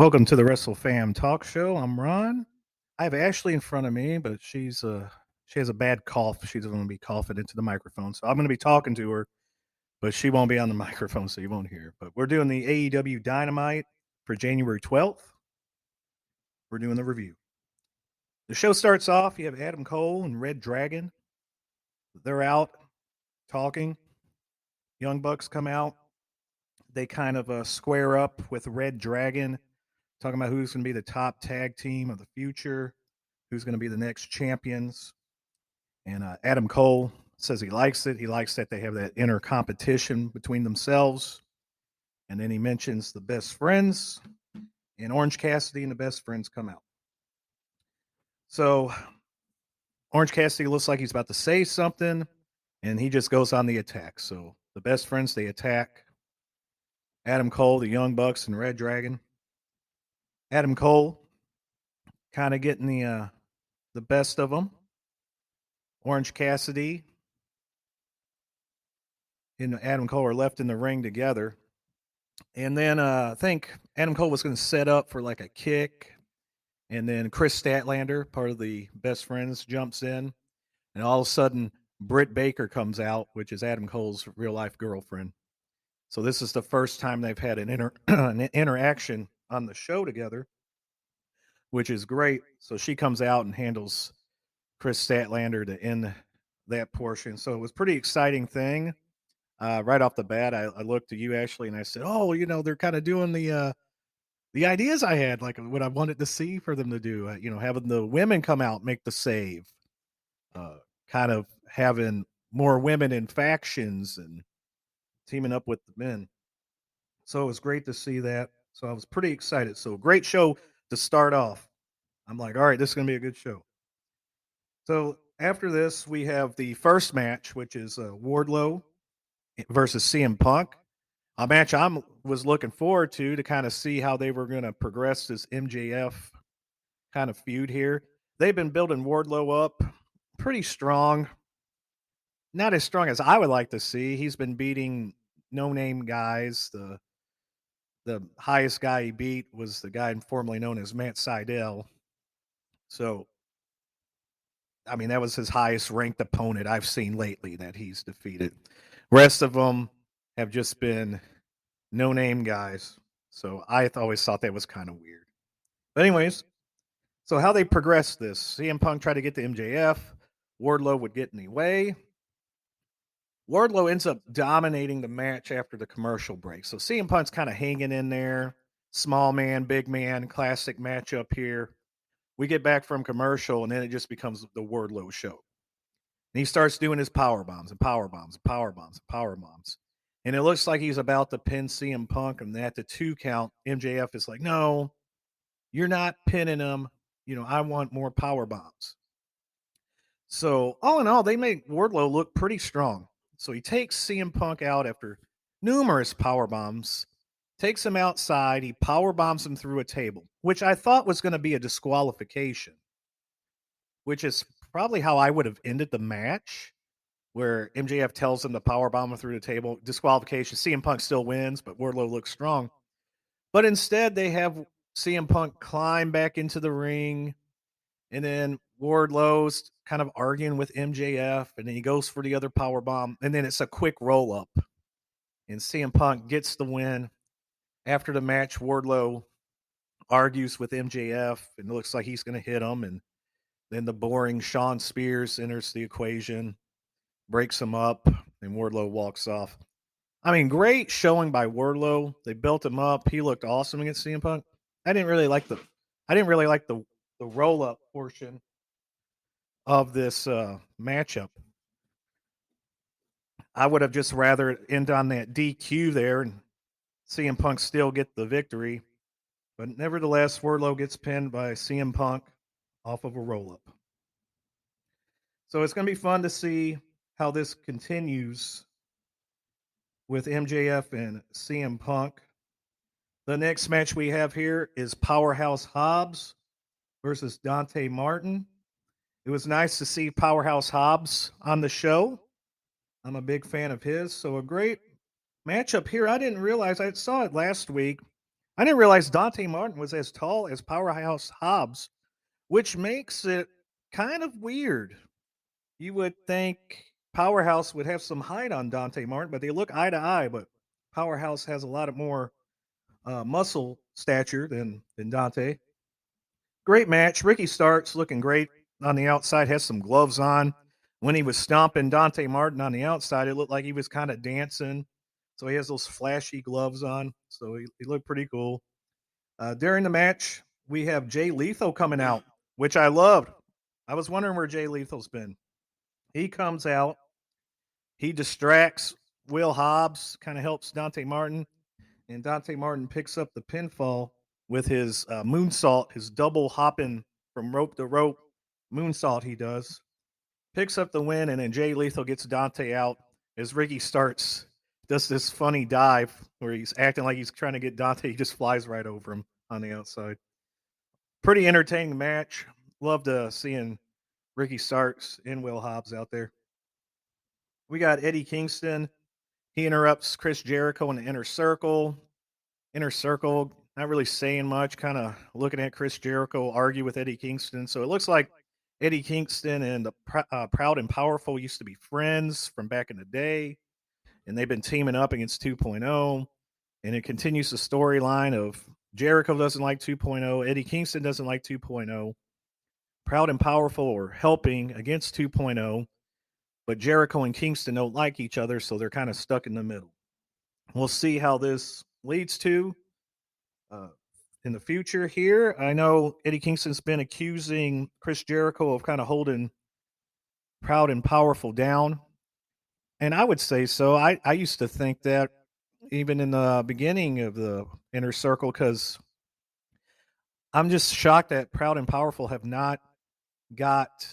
Welcome to the Wrestle Fam Talk Show. I'm Ron. I have Ashley in front of me, but she has a bad cough. She's going to be coughing into the microphone, so I'm going to be talking to her, but she won't be on the microphone, so you won't hear her. But we're doing the AEW Dynamite for January 12th. We're doing the review. The show starts off. You have Adam Cole and Red Dragon. They're out talking. Young Bucks come out. They kind of square up with Red Dragon, talking about who's going to be the top tag team of the future, who's going to be the next champions. And Adam Cole says he likes it. He likes that they have that inner competition between themselves. And then he mentions the best friends, and Orange Cassidy and the best friends come out. So Orange Cassidy looks like he's about to say something, and he just goes on the attack. So the best friends, they attack Adam Cole, the Young Bucks, and Red Dragon. Adam Cole kind of getting the best of them. Orange Cassidy and Adam Cole are left in the ring together. And then I think Adam Cole was going to set up for like a kick. And then Chris Statlander, part of the best friends, jumps in. And all of a sudden, Britt Baker comes out, which is Adam Cole's real life girlfriend. So this is the first time they've had an interaction on the show together, which is great. So she comes out and handles Chris Statlander to end that portion. So it was a pretty exciting thing. Right off the bat, I looked at you, Ashley, and I said, "Oh, they're kind of doing the ideas I had, like what I wanted to see for them to do. Having the women come out, make the save, uh, kind of having more women in factions and teaming up with the men. So it was great to see that. So I was pretty excited. So great show to start off. I'm like, all right, this is going to be a good show. So after this, we have the first match, which is Wardlow versus CM Punk. A match I was looking forward to kind of see how they were going to progress this MJF kind of feud here. They've been building Wardlow up pretty strong. Not as strong as I would like to see. He's been beating no-name guys. The highest guy he beat was the guy formerly known as Matt Sydal. So, I mean, that was his highest ranked opponent I've seen lately that he's defeated. Rest of them have just been no-name guys. So I always thought that was kind of weird. But anyways, so how they progressed this. CM Punk tried to get to MJF. Wardlow would get in the way. Wardlow ends up dominating the match after the commercial break. So CM Punk's kind of hanging in there. Small man, big man, classic matchup here. We get back from commercial, and then it just becomes the Wardlow show. And he starts doing his power bombs and power bombs and power bombs and power bombs. And it looks like he's about to pin CM Punk. And at the 2 count, MJF is like, no, you're not pinning him. I want more power bombs. So all in all, they make Wardlow look pretty strong. So he takes CM Punk out after numerous power bombs, takes him outside. He power bombs him through a table, which I thought was going to be a disqualification, which is probably how I would have ended the match, where MJF tells him to power bomb him through the table. Disqualification. CM Punk still wins, but Wardlow looks strong. But instead, they have CM Punk climb back into the ring, and then Wardlow's kind of arguing with MJF, and then he goes for the other power bomb, and then it's a quick roll up, and CM Punk gets the win. After the match, Wardlow argues with MJF, and it looks like he's going to hit him, and then the boring Shawn Spears enters the equation, breaks him up, and Wardlow walks off. I mean, great showing by Wardlow. They built him up. He looked awesome against CM Punk. I didn't really like the roll up portion of this matchup. I would have just rather end on that DQ there and CM Punk still get the victory. But nevertheless, Wardlow gets pinned by CM Punk off of a roll up. So it's going to be fun to see how this continues with MJF and CM Punk. The next match we have here is Powerhouse Hobbs versus Dante Martin. It was nice to see Powerhouse Hobbs on the show. I'm a big fan of his. So a great matchup here. I didn't realize, I saw it last week. I didn't realize Dante Martin was as tall as Powerhouse Hobbs, which makes it kind of weird. You would think Powerhouse would have some height on Dante Martin, but they look eye to eye. But Powerhouse has a lot of more muscle stature than Dante. Great match. Ricky Starks looking great on the outside, has some gloves on. When he was stomping Dante Martin on the outside, it looked like he was kind of dancing. So he has those flashy gloves on. So he looked pretty cool. During the match, we have Jay Lethal coming out, which I loved. I was wondering where Jay Lethal's been. He comes out, he distracts Will Hobbs, kind of helps Dante Martin, and Dante Martin picks up the pinfall with his moonsault, his double hopping from rope to rope moonsault he does. Picks up the win, and then Jay Lethal gets Dante out as Ricky starts does this funny dive where he's acting like he's trying to get Dante. He just flies right over him on the outside. Pretty entertaining match. Loved seeing Ricky Starks and Will Hobbs out there. We got Eddie Kingston. He interrupts Chris Jericho in the inner circle. Inner circle, not really saying much, kind of looking at Chris Jericho argue with Eddie Kingston. So it looks like Eddie Kingston and the Proud and Powerful used to be friends from back in the day, and they've been teaming up against 2.0. And it continues the storyline of Jericho doesn't like 2.0, Eddie Kingston doesn't like 2.0. Proud and Powerful are helping against 2.0, but Jericho and Kingston don't like each other, so they're kind of stuck in the middle. We'll see how this leads to uh, in the future here. I know Eddie Kingston's been accusing Chris Jericho of kind of holding Proud and Powerful down. And I would say so. I used to think that even in the beginning of the inner circle, because I'm just shocked that Proud and Powerful have not got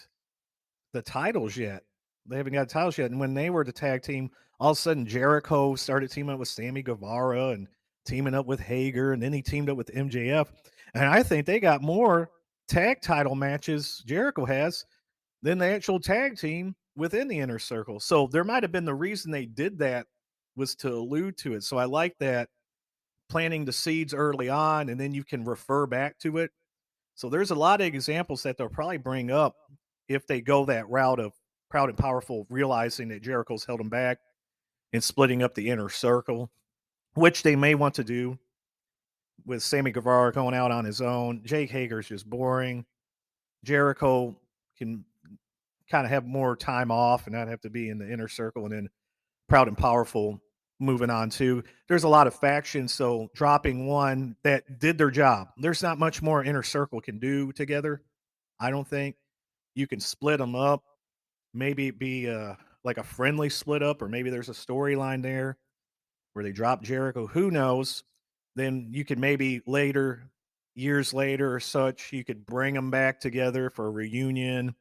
the titles yet. They haven't got titles yet. And when they were the tag team, all of a sudden Jericho started teaming up with Sammy Guevara and teaming up with Hager, and then he teamed up with MJF. And I think they got more tag title matches Jericho has than the actual tag team within the inner circle. So there might have been the reason they did that was to allude to it. So I like that, planting the seeds early on, and then you can refer back to it. So there's a lot of examples that they'll probably bring up if they go that route of Proud and Powerful realizing that Jericho's held them back and splitting up the inner circle, which they may want to do with Sammy Guevara going out on his own. Jake Hager's just boring. Jericho can kind of have more time off and not have to be in the inner circle, and then Proud and Powerful moving on too. There's a lot of factions, so dropping one that did their job. There's not much more inner circle can do together. I don't think you can split them up. Maybe be like a friendly split up, or maybe there's a storyline there where they drop Jericho. Who knows? Then you could maybe later, years later or such, you could bring them back together for a reunion,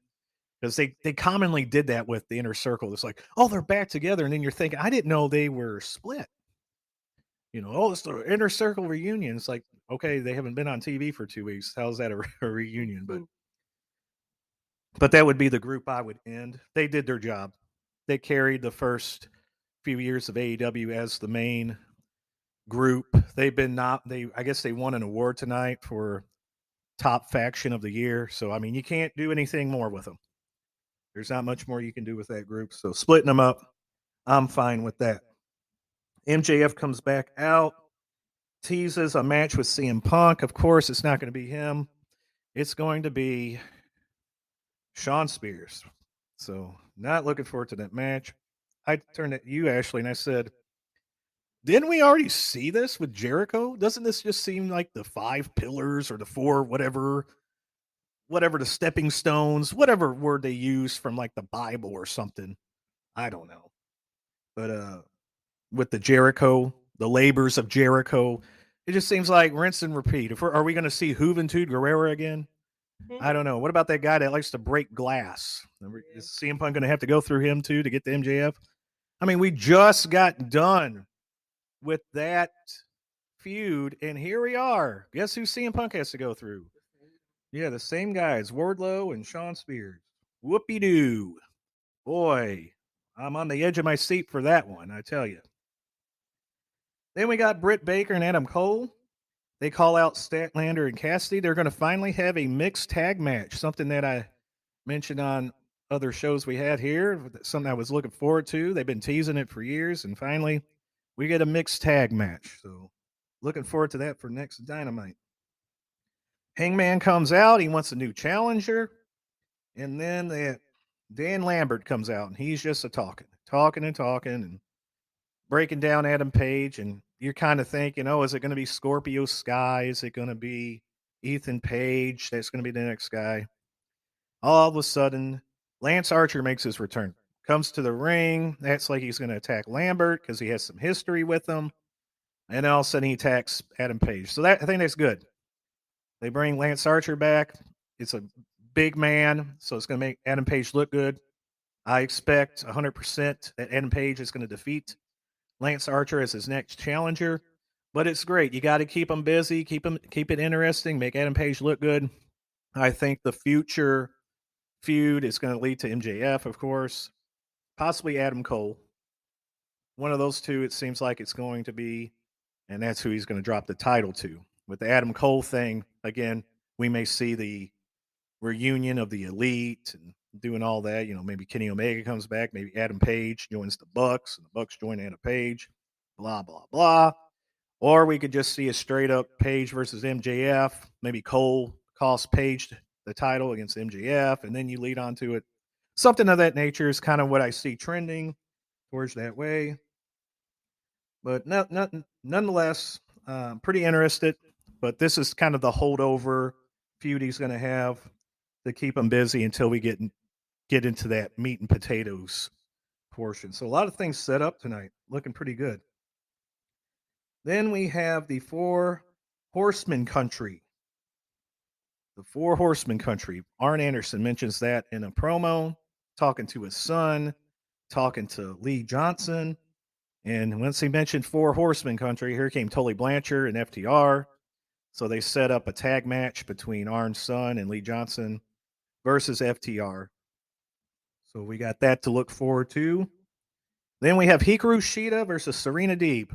because they commonly did that with the inner circle. It's like, oh, they're back together, and then you're thinking, I didn't know they were split. Oh, it's the inner circle reunion. It's like, okay, they haven't been on TV for 2 weeks. How's that a reunion? But that would be the group I would end. They did their job. They carried the first few years of AEW as the main group. They've been not they I guess they won an award tonight for top faction of the year. So I mean, you can't do anything more with them. There's not much more you can do with that group. So splitting them up, I'm fine with that. MJF comes back out, teases a match with CM Punk. Of course, it's not going to be him. It's going to be Shawn Spears. So not looking forward to that match. I turned at you, Ashley, and I said, didn't we already see this with Jericho? Doesn't this just seem like the 5 pillars or the 4, whatever the stepping stones, whatever word they use from like the Bible or something? I don't know. But with the Jericho, the labors of Jericho, it just seems like rinse and repeat. Are we going to see Juventud Guerrera again? I don't know. What about that guy that likes to break glass? Is CM Punk going to have to go through him too to get the MJF? I mean, we just got done with that feud, and here we are. Guess who CM Punk has to go through? Yeah, the same guys, Wardlow and Shawn Spears. Whoopie doo. Boy, I'm on the edge of my seat for that one, I tell you. Then we got Britt Baker and Adam Cole. They call out Statlander and Cassidy. They're going to finally have a mixed tag match, something that I mentioned on other shows we had here, something I was looking forward to. They've been teasing it for years, and finally we get a mixed tag match. So looking forward to that for next Dynamite. Hangman comes out. He wants a new challenger. And then Dan Lambert comes out, and he's just a talking and breaking down Adam Page. And you're kind of thinking, oh, is it going to be Scorpio Sky? Is it going to be Ethan Page? That's going to be the next guy. All of a sudden, Lance Archer makes his return, comes to the ring. That's like he's going to attack Lambert because he has some history with him. And all of a sudden, he attacks Adam Page. So I think that's good. They bring Lance Archer back. It's a big man, so it's going to make Adam Page look good. I expect 100% that Adam Page is going to defeat Lance Archer as his next challenger. But it's great. You got to keep him busy, keep it interesting, make Adam Page look good. I think the future feud is going to lead to MJF, of course, possibly Adam Cole. One of those two, it seems like it's going to be, and that's who he's going to drop the title to. With the Adam Cole thing, again, we may see the reunion of the Elite and doing all that. Maybe Kenny Omega comes back, maybe Adam Page joins the Bucks, and the Bucks join Adam Page, blah, blah, blah. Or we could just see a straight up Page versus MJF. Maybe Cole costs Page the title against MJF, and then you lead on to it. Something of that nature is kind of what I see trending towards that way. But nonetheless, pretty interested. But this is kind of the holdover feud he's going to have to keep him busy until we get into that meat and potatoes portion. So a lot of things set up tonight, looking pretty good. Then we have the Four Horsemen Country. The Four Horsemen Country. Arn Anderson mentions that in a promo, talking to his son, talking to Lee Johnson. And once he mentioned Four Horsemen Country, here came Tully Blanchard and FTR. So they set up a tag match between Arn's son and Lee Johnson versus FTR. So we got that to look forward to. Then we have Hikaru Shida versus Serena Deeb.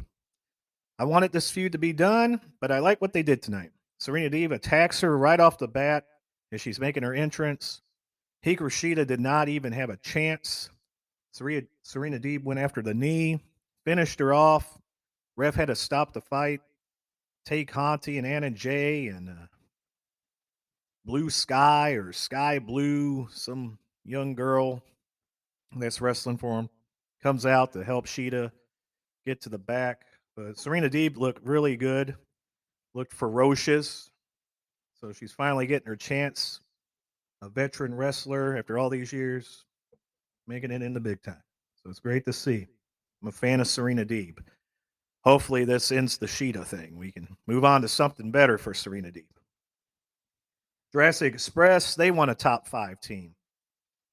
I wanted this feud to be done, but I like what they did tonight. Serena Deeb attacks her right off the bat as she's making her entrance. Hikaru Shida did not even have a chance. Serena Deeb went after the knee, finished her off. Ref had to stop the fight. Tay Conti and Anna Jay and Blue Sky or Sky Blue, some young girl that's wrestling for him, comes out to help Shida get to the back. But Serena Deeb looked really good, looked ferocious. So she's finally getting her chance. A veteran wrestler after all these years, making it in the big time. So it's great to see. I'm a fan of Serena Deeb. Hopefully this ends the Shida thing. We can move on to something better for Serena Deeb. Jurassic Express, they want a top 5 team.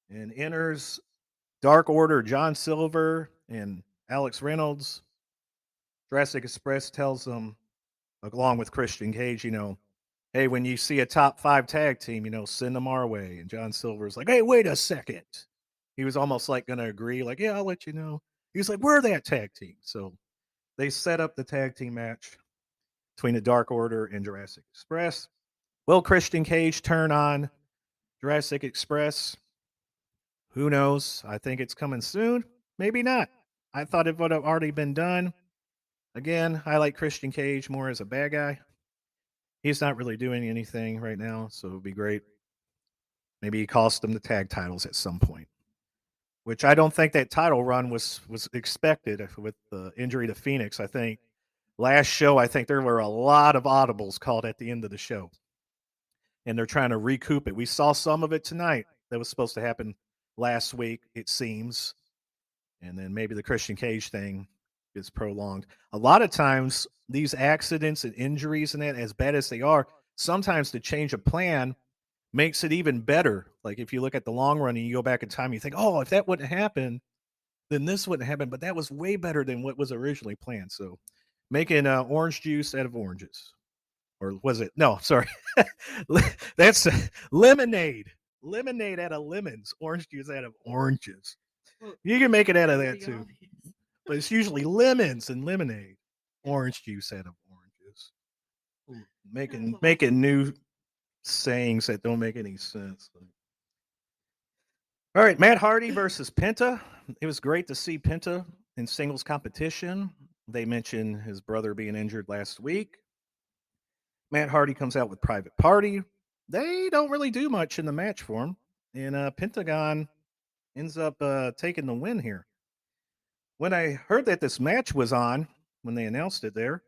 And enters Dark Order John Silver and Alex Reynolds. Jurassic Express tells them, along with Christian Cage, hey, when you see a top 5 tag team, send them our way. And John Silver's like, hey, wait a second. He was almost like going to agree, like, yeah, I'll let you know. He was like, we're that tag team. So they set up the tag team match between the Dark Order and Jurassic Express. Will Christian Cage turn on Jurassic Express? Who knows? I think it's coming soon. Maybe not. I thought it would have already been done. Again, I like Christian Cage more as a bad guy. He's not really doing anything right now, so it would be great. Maybe he cost them the tag titles at some point, which I don't think that title run was expected with the injury to Phoenix. I think last show, I think there were a lot of audibles called at the end of the show, and they're trying to recoup it. We saw some of it tonight that was supposed to happen last week, it seems, and then maybe the Christian Cage thing is prolonged. A lot of times, these accidents and injuries and that, as bad as they are, sometimes the change of plan makes it even better. Like if you look at the long run and you go back in time, you think, oh, if that wouldn't happen, then this wouldn't happen. But that was way better than what was originally planned. So making orange juice out of oranges. Or was it? No, sorry. That's lemonade. Lemonade out of lemons. Orange juice out of oranges. You can make it out of that too. But it's usually lemons and lemonade. Orange juice out of oranges. making new sayings that don't make any sense. All right, Matt Hardy versus Penta. It was great to see Penta in singles competition. They mentioned his brother being injured last week. Matt Hardy comes out with Private Party. They don't really do much in the match for him, and Pentagon ends up taking the win here. When I heard that this match was on, when they announced it there,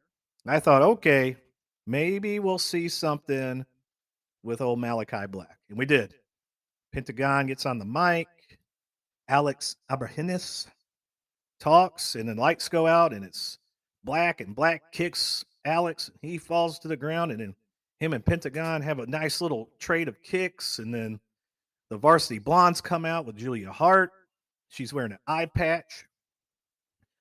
I thought, okay, maybe we'll see something with old Malachi Black. And we did. Pentagon gets on the mic. Alex Abrahanis talks, and then lights go out, and it's Black, and Black kicks Alex. And he falls to the ground, and then him and Pentagon have a nice little trade of kicks, and then the Varsity Blondes come out with Julia Hart. She's wearing an eye patch.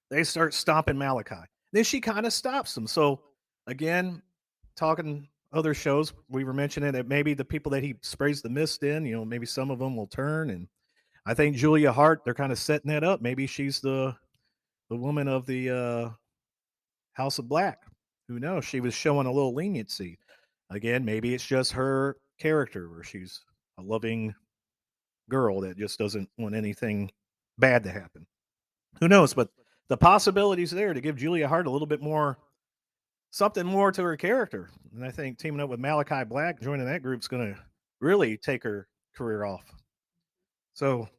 They start stomping Malachi. Then she kind of stops them. So, again, talking other shows, we were mentioning that maybe the people that he sprays the mist in, maybe some of them will turn. And I think Julia Hart, they're kind of setting that up. Maybe she's the woman of the House of Black. Who knows? She was showing a little leniency. Again, maybe it's just her character where she's a loving girl that just doesn't want anything bad to happen. Who knows? But the possibilities there to give Julia Hart a little bit more, something more to her character. And I think teaming up with Malachi Black, joining that group is going to really take her career off. So,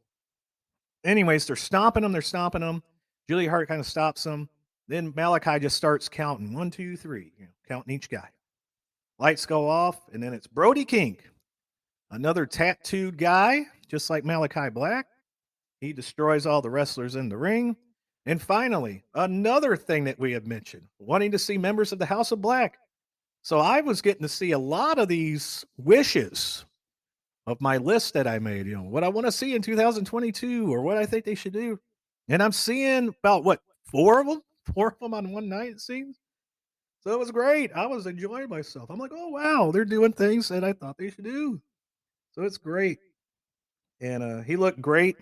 anyways, they're stomping them. Julia Hart kind of stops them. Then Malachi just starts counting 1, 2, 3, counting each guy. Lights go off, and then it's Brody King, another tattooed guy, just like Malachi Black. He destroys all the wrestlers in the ring. And finally, another thing that we have mentioned, wanting to see members of the House of Black. So I was getting to see a lot of these wishes of my list that I made, what I want to see in 2022 or what I think they should do. And I'm seeing about, 4 of them? 4 of them on one night, it seems. So it was great. I was enjoying myself. I'm like, oh, wow, they're doing things that I thought they should do. So it's great. And he looked great.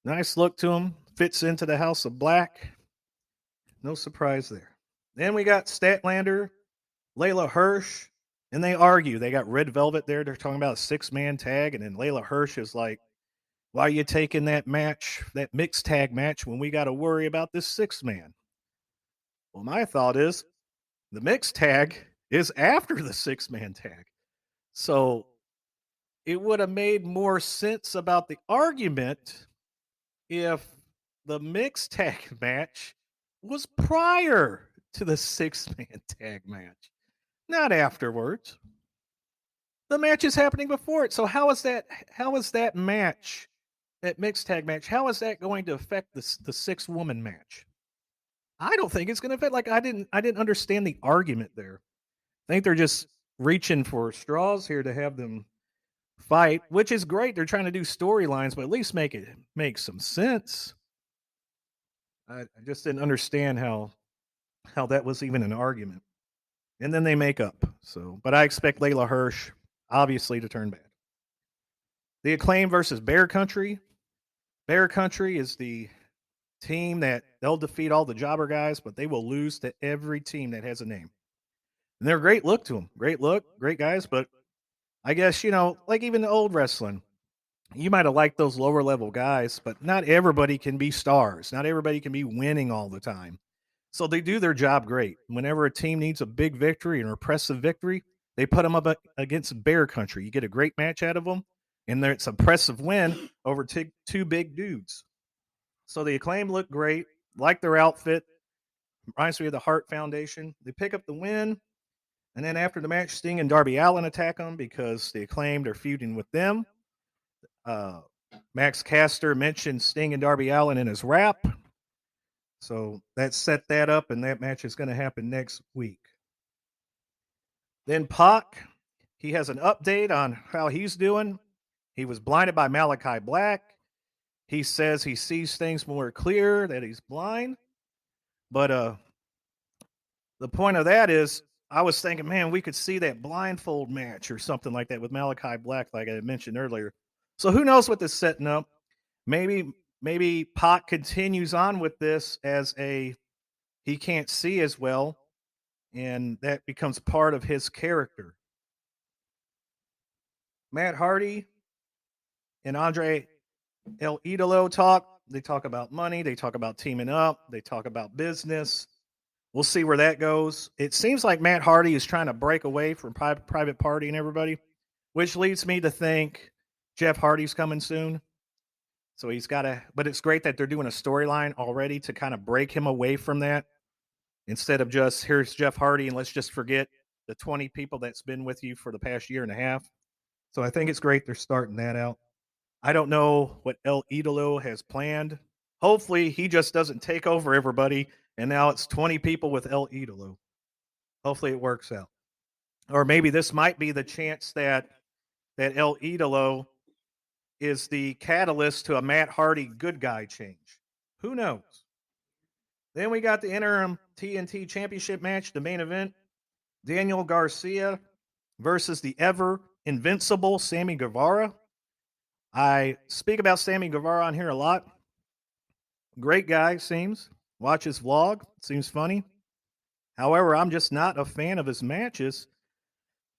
Nice look to him. Fits into the House of Black. No surprise there. Then we got Statlander, Layla Hirsch, and they argue. They got Red Velvet there. They're talking about a 6-man tag. And then Layla Hirsch is like, why are you taking that match, that mixed tag match, when we got to worry about this 6-man? Well, my thought is the mixed tag is after the 6-man tag. So it would have made more sense about the argument if the mixed tag match was prior to the 6-man tag match, not afterwards. The match is happening before it. So how is that match, that mixed tag match, how is that going to affect the 6-woman match? I don't think it's going to affect. Like I didn't understand the argument there. I think they're just reaching for straws here to have them fight, which is great. They're trying to do storylines, but at least make some sense. I just didn't understand how that was even an argument. And then they make up. So, but I expect Layla Hirsch obviously to turn bad. The Acclaim versus Bear Country. Bear Country is the team that they'll defeat all the jobber guys, but they will lose to every team that has a name. And they're a great look to them. Great look, great guys, but I guess, like even the old wrestling, you might have liked those lower level guys, but not everybody can be stars. Not everybody can be winning all the time. So they do their job great. Whenever a team needs a big victory, an impressive victory, they put them up against Bear Country. You get a great match out of them, and it's an impressive win over two big dudes. So the Acclaim look great. Like their outfit. Reminds me of the Hart Foundation. They pick up the win. And then after the match, Sting and Darby Allin attack them because the Acclaimed are feuding with them. Max Caster mentioned Sting and Darby Allin in his rap. So that set that up, and that match is going to happen next week. Then Pac, he has an update on how he's doing. He was blinded by Malachi Black. He says he sees things more clear, that he's blind. But the point of that is, I was thinking, man, we could see that blindfold match or something like that with Malachi Black, like I mentioned earlier. So who knows what this is setting up? Maybe Pac continues on with this as he can't see as well, and that becomes part of his character. Matt Hardy and Andre El Idolo talk. They talk about money. They talk about teaming up. They talk about business. We'll see where that goes. It seems like Matt Hardy is trying to break away from Private Party and everybody, which leads me to think Jeff Hardy's coming soon. So he's got to, but it's great that they're doing a storyline already to kind of break him away from that instead of just here's Jeff Hardy and let's just forget the 20 people that's been with you for the past year and a half. So I think it's great they're starting that out. I don't know what El Idolo has planned. Hopefully, he just doesn't take over everybody, and now it's 20 people with El Idolo. Hopefully, it works out. Or maybe this might be the chance that El Idolo is the catalyst to a Matt Hardy good guy change. Who knows? Then we got the interim TNT Championship match, the main event. Daniel Garcia versus the ever invincible Sammy Guevara. I speak about Sammy Guevara on here a lot. Great guy, seems. Watch his vlog. Seems funny. However, I'm just not a fan of his matches.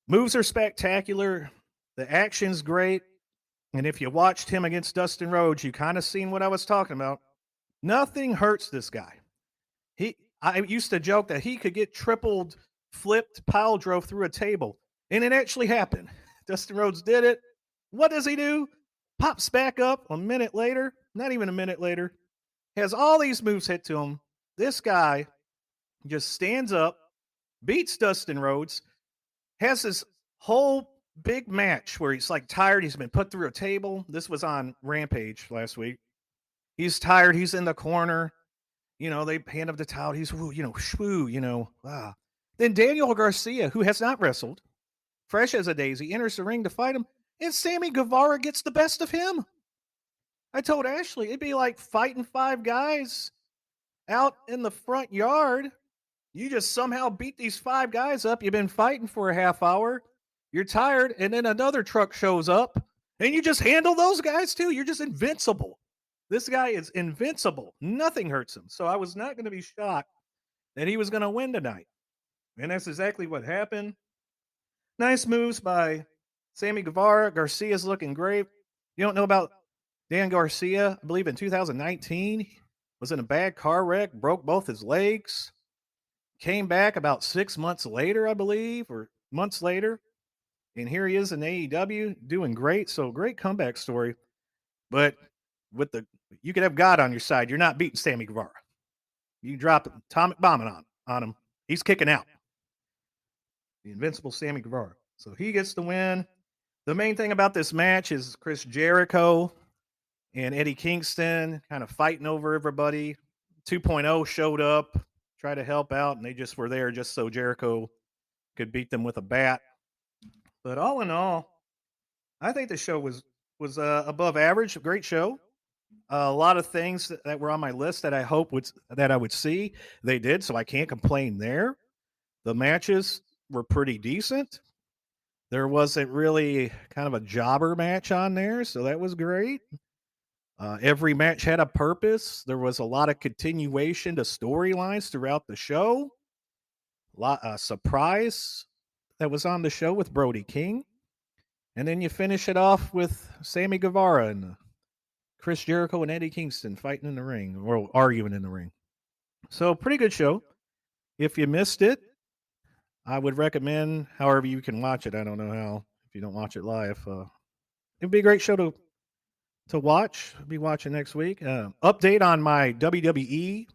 Moves are spectacular. The action's great. And if you watched him against Dustin Rhodes, you kind of seen what I was talking about. Nothing hurts this guy. I used to joke that he could get tripled, flipped, pile drove through a table. And it actually happened. Dustin Rhodes did it. What does he do? Pops back up a minute later, not even a minute later, has all these moves hit to him. This guy just stands up, beats Dustin Rhodes, has this whole big match where he's like tired. He's been put through a table. This was on Rampage last week. He's tired. He's in the corner. You know, they hand him the towel. He's, shwoo. Then Daniel Garcia, who has not wrestled, fresh as a daisy, enters the ring to fight him, and Sammy Guevara gets the best of him. I told Ashley it'd be like fighting five guys out in the front yard. You just somehow beat these five guys up. You've been fighting for a half hour. You're tired, and then another truck shows up, and you just handle those guys too. You're just invincible. This guy is invincible. Nothing hurts him. So I was not going to be shocked that he was going to win tonight. And that's exactly what happened. Nice moves by Sammy Guevara. Garcia's looking great. You don't know about Dan Garcia, I believe in 2019, was in a bad car wreck, broke both his legs, came back about 6 months later, I believe, or months later. And here he is in AEW doing great. So great comeback story. But you could have God on your side. You're not beating Sammy Guevara. You drop atomic bombing on him. He's kicking out. The invincible Sammy Guevara. So he gets the win. The main thing about this match is Chris Jericho and Eddie Kingston kind of fighting over everybody. 2.0 showed up, tried to help out, and they just were there just so Jericho could beat them with a bat. But all in all, I think the show was above average. Great show. A lot of things that were on my list that I hope that I would see, they did, so I can't complain there. The matches were pretty decent. There wasn't really kind of a jobber match on there, so that was great. Every match had a purpose. There was a lot of continuation to storylines throughout the show. Surprise that was on the show with Brody King. And then you finish it off with Sammy Guevara and Chris Jericho and Eddie Kingston fighting in the ring or arguing in the ring. So pretty good show. If you missed it, I would recommend however you can watch it. I don't know how if you don't watch it live. It'd be a great show to watch. I'll be watching next week. Update on my WWE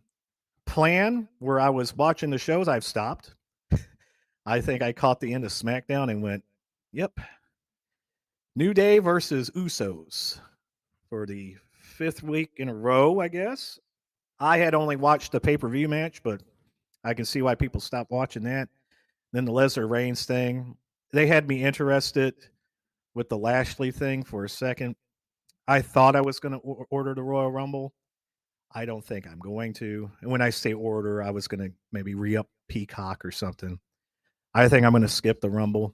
plan where I was watching the shows. I've stopped. I think I caught the end of SmackDown and went, yep. New Day versus Usos for the 5th week in a row, I guess. I had only watched the pay-per-view match, but I can see why people stopped watching that. Then the Lesnar Reigns thing. They had me interested with the Lashley thing for a second. I thought I was going to order the Royal Rumble. I don't think I'm going to. And when I say order, I was going to maybe re-up Peacock or something. I think I'm going to skip the Rumble.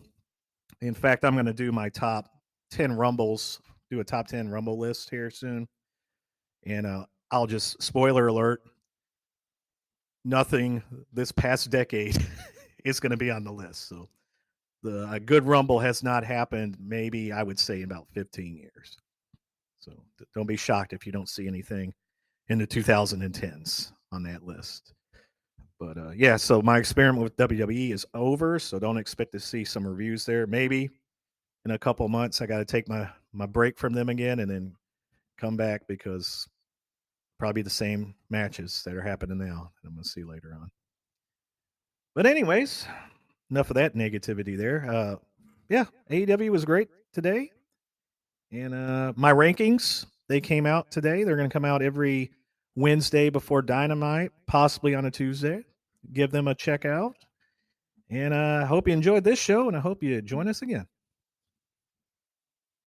In fact, I'm going to do my top 10 Rumbles, do a top 10 Rumble list here soon. And I'll just, spoiler alert, nothing this past decade it's going to be on the list. So the a good Rumble has not happened. Maybe I would say in about 15 years. So don't be shocked if you don't see anything in the 2010s on that list. But yeah, so my experiment with WWE is over. So don't expect to see some reviews there. Maybe in a couple months, I got to take my break from them again and then come back because probably the same matches that are happening now that I'm going to see later on. But anyways, enough of that negativity there. Yeah, AEW was great today. And my rankings, they came out today. They're going to come out every Wednesday before Dynamite, possibly on a Tuesday. Give them a check out. And I hope you enjoyed this show, and I hope you join us again.